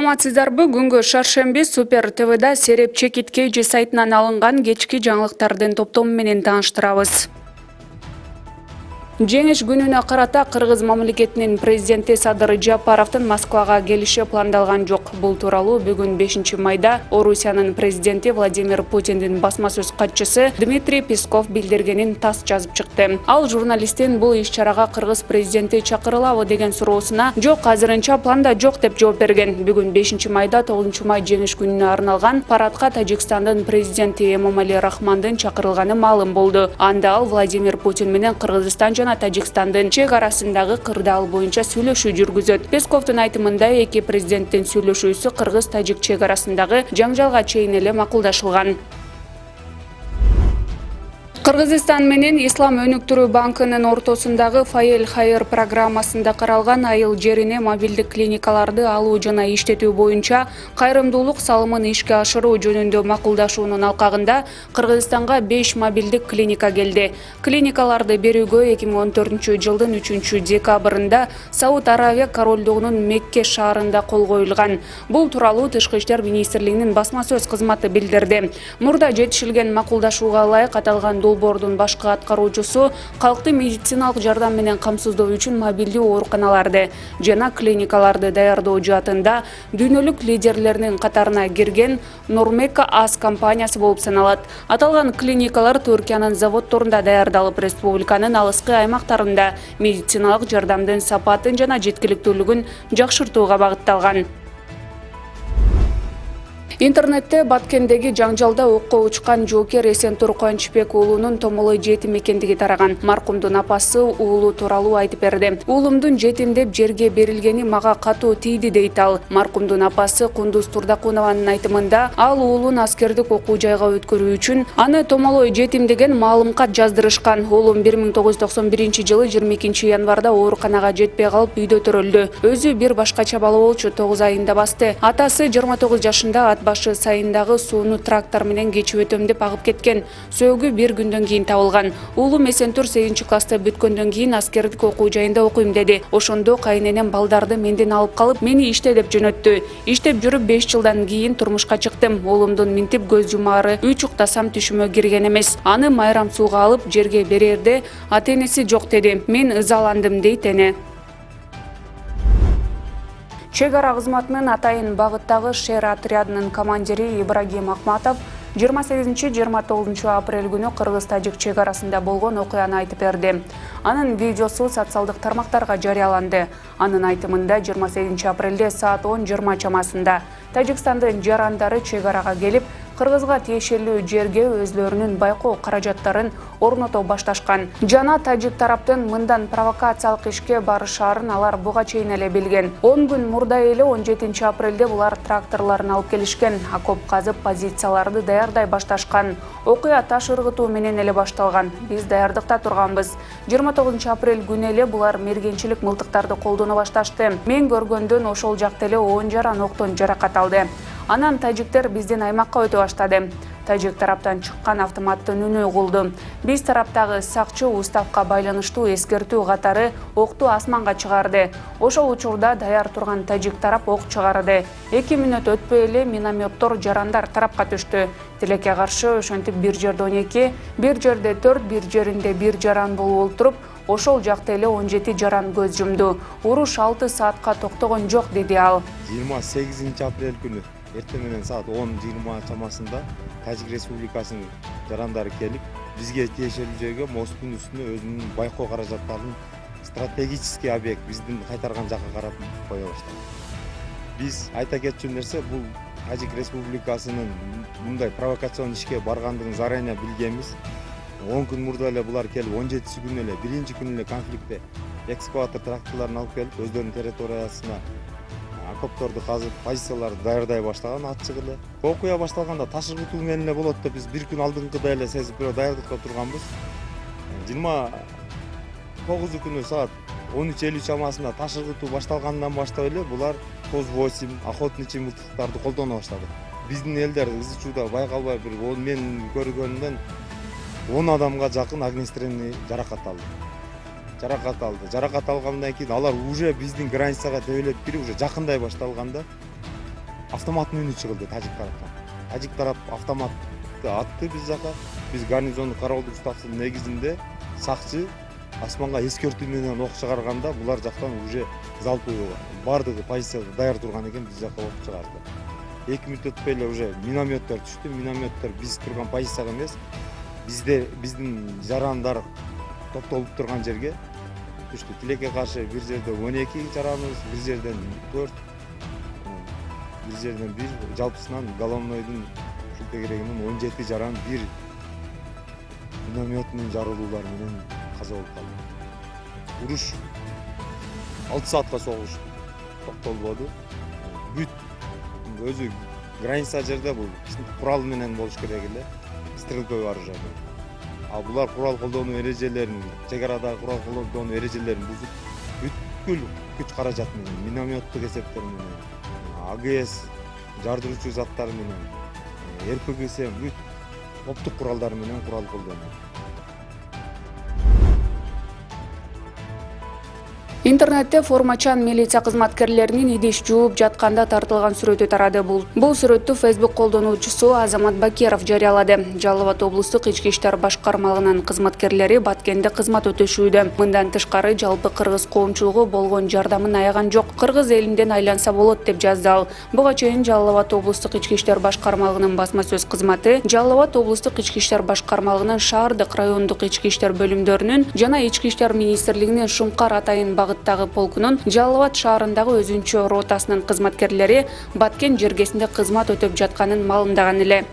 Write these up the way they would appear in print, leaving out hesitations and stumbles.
Саламатсыздарбы? Күнгө шаршемби Супер ТВда Сереп Чекиткейжи сайтынан алынган кечки жаңылыктардын топтому менен тааныштырабыз. Жеңиш күнүнө карата Кыргыз мамлекетинин президенти Садыр Жапаровдун Москвага келиши пландалган жок. Бул тууралуу бүгүн 5 майда Орусиянын президенти Владимир Путиндин басма сөз катчысы Дмитрий Песков билдиргенин ТАСС жазып чыкты. Ал журналисттин бул иш-чарага Кыргыз президенти чакырылабы деген суроосуна жок, азырынча планда жок деп жооп берген. Бүгүн 5 майда 9 май жеңиш күнүнө арналган парадка Тажикстандын президенти Эмомали Рахмондун чакырылганы маалым болду. Анда ал Владимир Путин менен Кыргызстан Тажикстандын чек арасындагы кырдаал боюнча сүйлөшүү жүргүзөт. Песковдун айтымында эки президенттин сүйлөшүүсү Кыргыз-Тажик чек арасындагы жаңжалга чейин эле макулдашылган. Кыргызстан менен Ислам өнүктүрүү банкынын ортосундагы Файл Хайыр программасында каралган айыл жерине мобилдик клиникаларды алуу жана иштетүү боюнча кайрымдуулук салымын ишке ашыруу жөнүндө макулдашуунун алкагында Кыргызстанга 5 мобилдик клиника келди. Клиникаларды берүүгө 2014-жылдын 3-декабрында Сауд Аравия королдугунун Мекке шаарында кол коюлган. Бул тууралуу Тышкы иштер министрлигинин басма сөз кызматы билдирди. Мурда жетишилген макулдашууга ылайык аталган долбоордун башкы аткаруучусу калкты медициналык жардам менен камсыздоо үчүн мобилдүү ооруканаларды жана клиникаларды даярдоо жаатында дүйнөлүк лидерлердин катарына кирген Нормека АС компаниясы болуп саналат. Аталган клиникалар Түркиянын заводдорунда даярдалып, республиканын алыскы аймактарында медициналык жардамдын сапатын жана жеткиликтүүлүгүн жакшыртууга багытталган. Интернетте Баткендеги жаңжалда окко учкан жоокер Эсентур Куанчбек уулунун томолой жетим экендиги тараган. Маркумдун апасы уулу тууралуу айтып берди. Уулумдун жетимдеп жерге берилгени мага катуу тийди дейт ал. Маркумдун апасы Кундуз Турдакунованын айтымында, ал уулун аскердик окуу жайга өткөрүү үчүн аны томолой жетим деген маалымкат жаздырышкан. Уулум 1991-жылы 22 январда ооруканага жетпей калып үйдө төрөлдү. Өзү бир башкача бала болчу, 9 айында басты. Атасы 29 жашында башы сайындагы сууну трактор менен кечип өтөм деп агып кеткен. Сөөгү бир күндөн кийин табылган. Уулум Эсентур 8-класста бүткөндөн кийин аскердик окуу жайында окуйм деди. Ошондо кайненем балдарды менден алып калып, мени иште деп жөнөттү. Иштеп жүрүп 5 жылдан кийин турмушка чыктым. Уулумдун минтип көз жумаары үй чуктасам түшүмө кирген эмес. Аны майрам сууга алып жерге берерде ата-энеси жок деди. Мен ызаландым дейт эне. Чек ара кызматынын атайын багыттагы шер отрядынын командири Ибрагим Ахматов 28-29 апрель күнү Кыргыз-Тажик чек арасында болгон окуяны айтып берди. Анын видеосу социалдык тармактарга жарыяланды. Анын айтымында 28 апрелде саат 10:20 чамасында Тажикстандын жарандары чек арага келип, Кыргызга тиешелүү жерге өзлөрүнүн байкоо каражаттарын орното башташкан. Жана тажик тараптын мындан провокациялык ишке барышаарын алар буга чейин эле билген. 10 күн мурда эле 17 апрелде булар тракторлорун алып келишкен, окоп казып позицияларды даярдай башташкан. Окуя таш ыргытуу менен эле башталган. Биз даярдыкта турганбыз. 29 апрель күнү эле булар мергенчилик мылтыктарды колдоно башташты. Мен көргөндөн ошол жакта эле 10 жаран октон жаракат алды. Анан тажиктер биздин аймакка өтө баштады. Тажик тараптан чыккан автоматтын үнү угулду. Биз тараптагы сакчы уставка байланыштуу эскертүү катары окту асманга чыгарды. Ошол учурда даяр турган тажик тарап ок чыгарды. 2 мүнөт өтпөй эле минометтор жарандар тарапка түштү. Тилекке каршы ошентип бир жерде 12, бир жерде 4, бир жеринде 1 жаран болуп олтуруп, ошол жакта эле 17 жаран көз жумду. Уруш 6 саатка токтогон жок деди ал. 28 апрель күнү эртең менен саат 10:20 чамасында Тажик Республикасынын жарандары келип, бизге тиешелүү жерге мосттун үстүнө өзүнүн байкоо каражаттарын стратегический объект биздин кайтарган жакка карап кое баштады. Биз айта кетчү нерсе, бул Тажик Республикасынын мындай провокацион ишке баргандыгын заранее билгенбиз. 10 күн мурда эле булар келип, 17 күнү эле, 1 күнү эле конфликтте экскаватор тракторлорун алып келип, өздөрүнүн территориясына окопторду казып, позицияларды даярдай баштаган ачык эле. Окуя башталганда таш ыргытуу менен эле болот деп биз бир күн алдыңкыда эле сезип даярдыкта турганбыз. 29 күнү саат 13:50 чамасында таш ыргытуу башталгандан баштап эле булар ТОЗ-8 охотничий мылтыктарды колдоно баштады. Биздин элдер ызычууда байкалбай бир мен көргөнүмдөн 10 адамга жакын огнестрельный жаракат алды. Жаракат алгандан кийин алар уже биздин границага тебелеп кирип, уже жакындай башталганда автоматтын үнү чыгылды тажик тараптан. Тажик тарап автоматты атты биз жака. Биз гарнизондун кароолдук уставтын негизинде сакчы асманга эскертүү менен ок чыгарганда булар жактан уже залпы бардыгы позицияда даяр турган экен, биз жака ок чыгарды. 2 мүнөт өтпөй эле уже минометтер түштү. Минометтер биз турган позицияга эмес, биздин жарандар топтолуп турган жерге түштү. Тилекке каршы бир жерде 12 жараныбыз, бир жерден 4, бир жерден 1, жалпысынан Головнойдун шүлпө керегинин 17 жаран бир минометтин жарылуулары менен каза болуп калды. Уруш 6 саатка согуш токтолбоду. Бүт өзү граница жерде бул курал менен болуш керек эле, стрелковый оружие. А булар курал колдонуу эрежелерин, чек арадагы курал колдонуу эрежелерин бузуп, бүткүл күч каражат менен, минометтик эсептер менен, АГС, жардыруучу заттар менен, РПГС бүт топтук куралдар менен курал колдонду. Интернетте формачан милиция кызматкерлеринин идиш жууп жатканда тартылган сүрөтү тарады. Бул сүрөттү Facebook колдонуучусу Азамат Бакеров жарыялады. Жалал Абад облустук ички иштер башкармалыгынын кызматкерлери Баткенде кызмат өтөшүүдө. Мындан тышкары жалпы кыргыз коомчулугу болгон жардамын аяган жок. Кыргыз элинден айланса болот деп жазды ал. Буга чейин Жалал Абад облустук ички иштер башкармалыгынын басма сөз кызматы Жалал Абад облустук ички иштер башкармалыгынын шаардык, райондук ички иштер бөлүмдөрүнүн жана ички иштер министрлигинин Шумкар атайын багыттагы полкунун Жалал Абад шаарындагы өзүнчө ротасынын кызматкерлери Баткен жергесинде кызмат өтөп жатканын маалымдаган эле.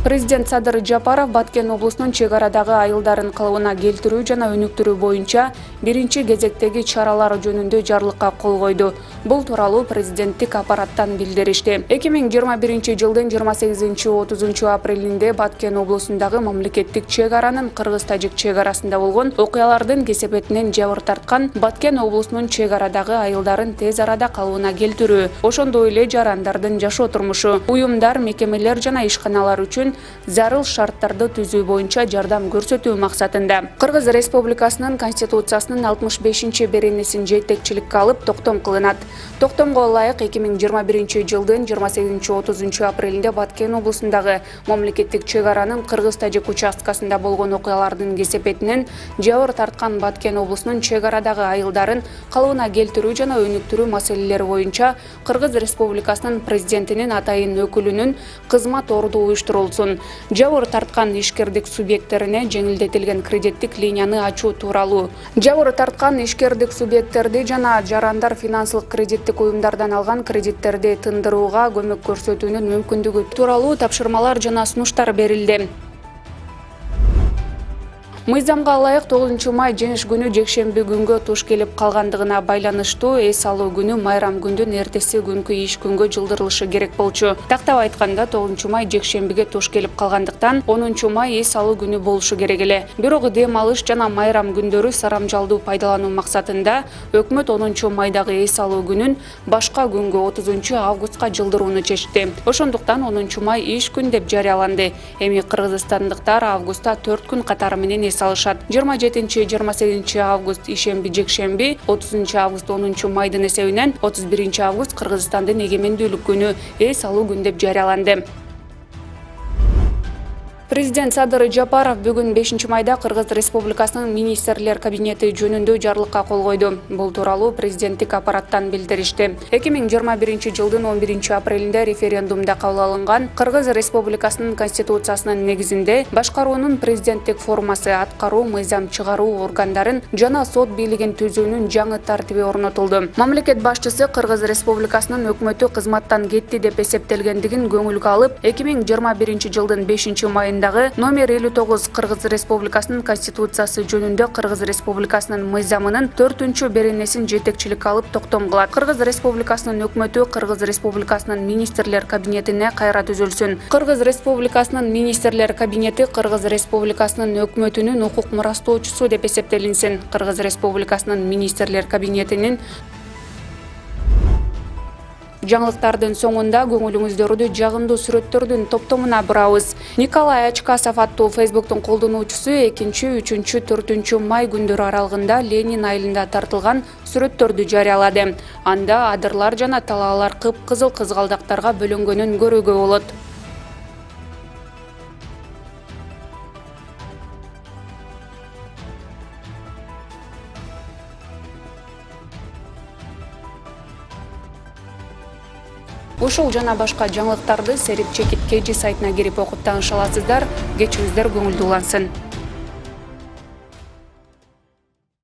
Президент Садыр Жапаров Баткен облусунун чек арадагы айылдарын калыбына келтирүү жана өнүктүрүү боюнча биринчи кезектеги чаралар жөнүндө жарлыкка кол койду. Бул тууралуу президенттик аппараттан билдиришти. 2021 жылдын 28-30 апрелинде Баткен облусундагы мамлекеттик чек аранын кыргыз-тажик чек арасында болгон окуялардын кесепетинен жабыр тарткан Баткен облусунун чек арадагы айылдарын тез арада калыбына келтирүү, ошондой эле жарандардын жашоо турмушу, уюмдар, мекемелер жана ишканалар үчүн зарыл шарттарды түзүү боюнча жардам көрсөтүү максатында Кыргыз Республикасынын Конституциясынын 65 беренесин жетекчиликке алып токтом кылынат. Токтомго ылайык 2021 жылдын 28-30 апрелинде Баткен облусундагы мамлекеттик чек аранын кыргыз-тажик участкасында болгон окуялардын кесепетинен жабыр тарткан Баткен облусунун чек арадагы айылдарын калыбына келтирүү жана өнүктүрүү маселелери боюнча Кыргыз Республикасынын президентинин атайын өкүлүнүн кызмат орду уюштурулсун. Жабыр тарткан ишкердик субъекттерине жеңилдетилген кредиттик линияны ачуу тууралуу. Жабыр тарткан ишкердик субъекттерди жана жарандар финансылык кредиттик уюмдардан алган кредиттерди тындырууга көмөк көрсөтүүнүн мүмкүндүгү тууралуу тапшырмалар жана сунуштар берилди. Мыйзамга ылайык 9 май жеңиш күнү жекшемби күнгө туш келип калгандыгына байланыштуу эс алуу күнү майрам күндүн эртеси күнкү иш күнгө жылдырылышы керек болчу. Тактап айтканда 9 май жекшембиге туш келип калгандыктан 10 май эс алуу күнү болушу керек эле. Бирок дем алыш жана майрам күндөрү сарамжалдуу пайдалануу максатында өкмөт 10 майдагы эс алуу күнүн башка күнгө 30 августка жылдырууну чечти. Ошондуктан 10 май иш күн деп жарыяланды. Эми кыргызстандыктар августта 4 күн катары менен эс алышат. 27-28 август ишемби жекшемби, 30 август 10 майдын эсебинен 31 август Кыргызстандын эгемендүүлүк күнү эс алуу күн деп жарыяланды. Президент Садыр Жапаров бүгүн 5 майда Кыргыз Республикасынын министрлер кабинети жөнүндө жарлыкка кол койду. Бул тууралуу президенттик аппараттан билдиришти. 2021 жылдын 11 апрелинде референдумда кабыл алынган Кыргыз Республикасынын Конституциясынын негизинде башкаруунун президенттик формасы, аткаруу, мыйзам чыгаруу органдарын жана сот бийлигин түзүүнүн жаңы тартиби орнотулду. Мамлекет башчысы Кыргыз Республикасынын өкмөтү кызматтан кетти деп эсептелгендигин көңүлгө алып, 2021 жылдын 5 майында номер 59 Кыргыз Республикасынын Конституциясы жөнүндө Кыргыз Республикасынын мыйзамынын 4 беренесин жетекчиликке алып токтом кылат. Кыргыз Республикасынын өкмөтү Кыргыз Республикасынын министрлер кабинетине кайра түзүлсүн. Кыргыз Республикасынын министрлер кабинети Кыргыз Республикасынын өкмөтүнүн укук мурастоочусу деп эсептелинсин. Кыргыз Республикасынын министрлер кабинетинин Жаңылыктардын соңунда көңүлүңүздөрдү жагымдуу сүрөттөрдүн топтомуна бурабыз. Николай Ачкасов аттуу Facebooktун колдонуучусу 2, 3, 4 май күндөрү аралыгында Ленин айылында тартылган сүрөттөрдү жарыялады. Анда адырлар жана талаалар кыпкызыл кызгалдактарга бөлөнгөнүн көрүүгө болот. Ушул жана башка жаңылыктарды Серик Чекит KG сайтына кирип окуп таныша аласыздар. Кечүүңүздөр көңүлдүү улансын.